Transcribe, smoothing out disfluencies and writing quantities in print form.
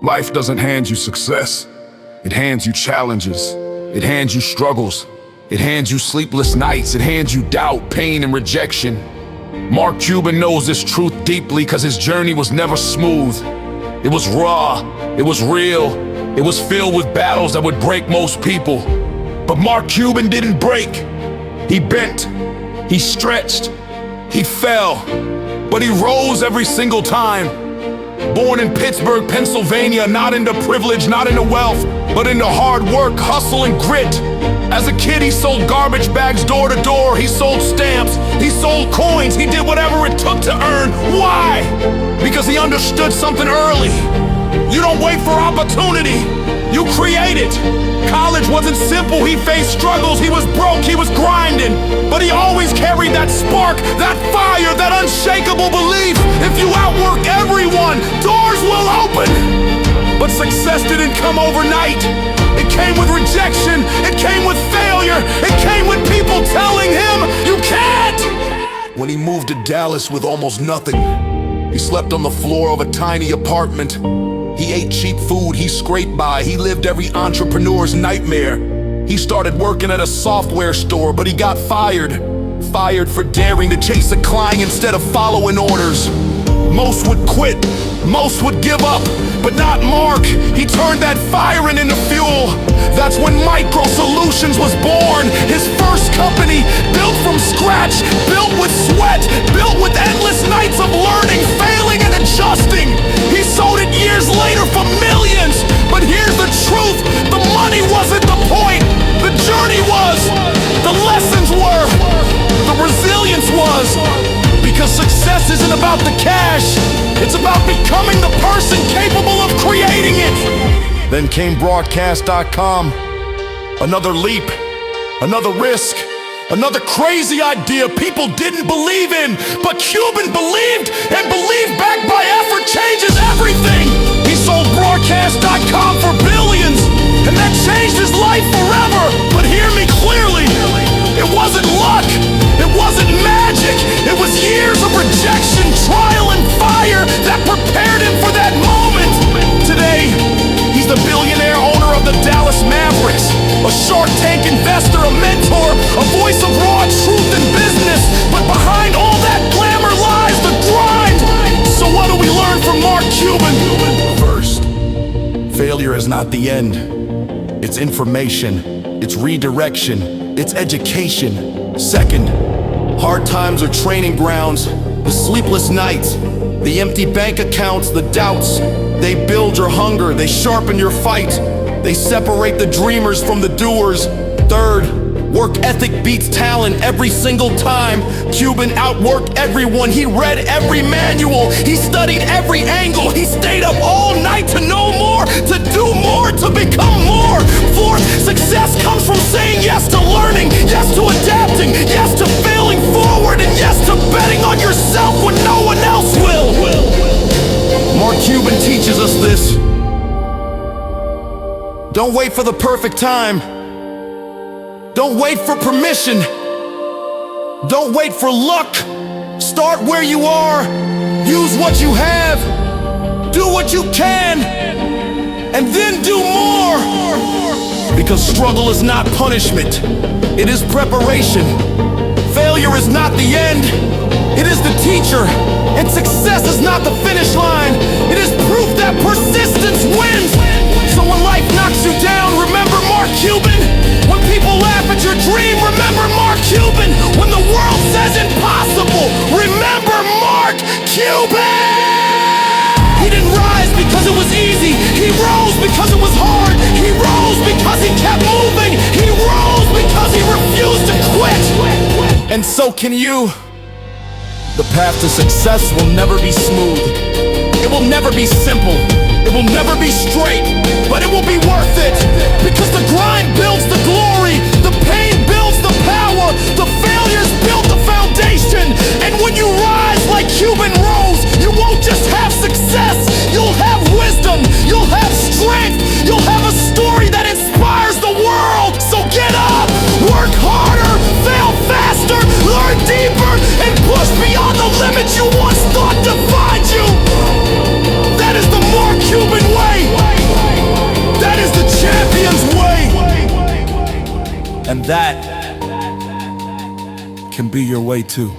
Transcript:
Life doesn't hand you success. It hands you challenges. It hands you struggles. It hands you sleepless nights. It hands you doubt, pain, and rejection. Mark Cuban knows this truth deeply because his journey was never smooth. It was raw. It was real. It was filled with battles that would break most people. But Mark Cuban didn't break. He bent. He stretched. He fell. But he rose every single time. Born in Pittsburgh, Pennsylvania, not into privilege, not into wealth, but into hard work, hustle, and grit. As a kid, he sold garbage bags door to door. He sold stamps. He sold coins. He did whatever it took to earn. Why? Because he understood something early. You don't wait for opportunity. You create it. College wasn't simple. He faced struggles. He was broke. He was grinding. But he always carried that spark, that fire, that unshakable belief. If you outwork everyone, doors will open. But success didn't come overnight. It came with rejection. It came with failure. It came with people telling him, you can't. When he moved to Dallas with almost nothing, he slept on the floor of a tiny apartment. He ate cheap food, he scraped by, he lived every entrepreneur's nightmare. He started working at a software store, but he got fired. Fired for daring to chase a client instead of following orders. Most would quit, most would give up, but not Mark. He turned that firing into fuel. That's when Micro Solutions was born. His first company, built from scratch, built with sweat, built with endless nights of learning, failing and adjusting. He sold it years later for millions. But here's the truth, the money wasn't the point. The journey was, the lessons were, the resilience was. Because success isn't about the cash, it's about becoming the person capable of creating it. Then came broadcast.com. Another leap, another risk, another crazy idea people didn't believe in. But Cuban believed, and believed backed by effort changes everything. He sold broadcast.com for billions, and that changed his life forever. But hear me clearly, it wasn't luck, it wasn't magic. It was years of rejection, trial, and fire that prepared him for that moment. Today, he's the billionaire owner of the Dallas Mavericks, a Shark Tank investor, a mentor, a voice of raw truth in business. But behind all that glamour lies the grind. So what do we learn from Mark Cuban? First, failure is not the end. It's information, it's redirection, it's education. Second, hard times are training grounds. The sleepless nights, the empty bank accounts, the doubts, they build your hunger, they sharpen your fight. They separate the dreamers from the doers. Third, work ethic beats talent every single time. Cuban outworked everyone. He read every manual. He studied every angle. He stayed up all night to know more, to do more, to become more. Fourth, success comes from saying yes to learning, yes to adapting, yes to failing forward, and yes to betting on yourself when no one else will. Mark Cuban teaches us this. Don't wait for the perfect time. Don't wait for permission. Don't wait for luck. Start where you are. Use what you have. Do what you can. And then do more. Because struggle is not punishment. It is preparation. Failure is not the end. It is the teacher. And success is not the finish line. It is proof that persistence wins. So when life knocks you down, remember Mark Cuban. When people laugh at your dream, remember Mark Cuban. When the world says impossible, remember Mark Cuban. He didn't rise because it was easy. He rose because it was hard. He rose because he kept moving. He rose because he refused to quit. And so can you. The path to success will never be smooth. It will never be simple. It will never be straight, but it will be worth it. Because the grind builds the glory, the pain builds the power, the failures build the foundation. And when you rise like Cuban rose, you won't just have success, you'll have wisdom, you'll have strength, you'll have a story that inspires the world. So get up, work harder, fail faster, learn deeper, and push beyond the limits you once thought defined you. That is the Mark Cuban way. that can be your way too.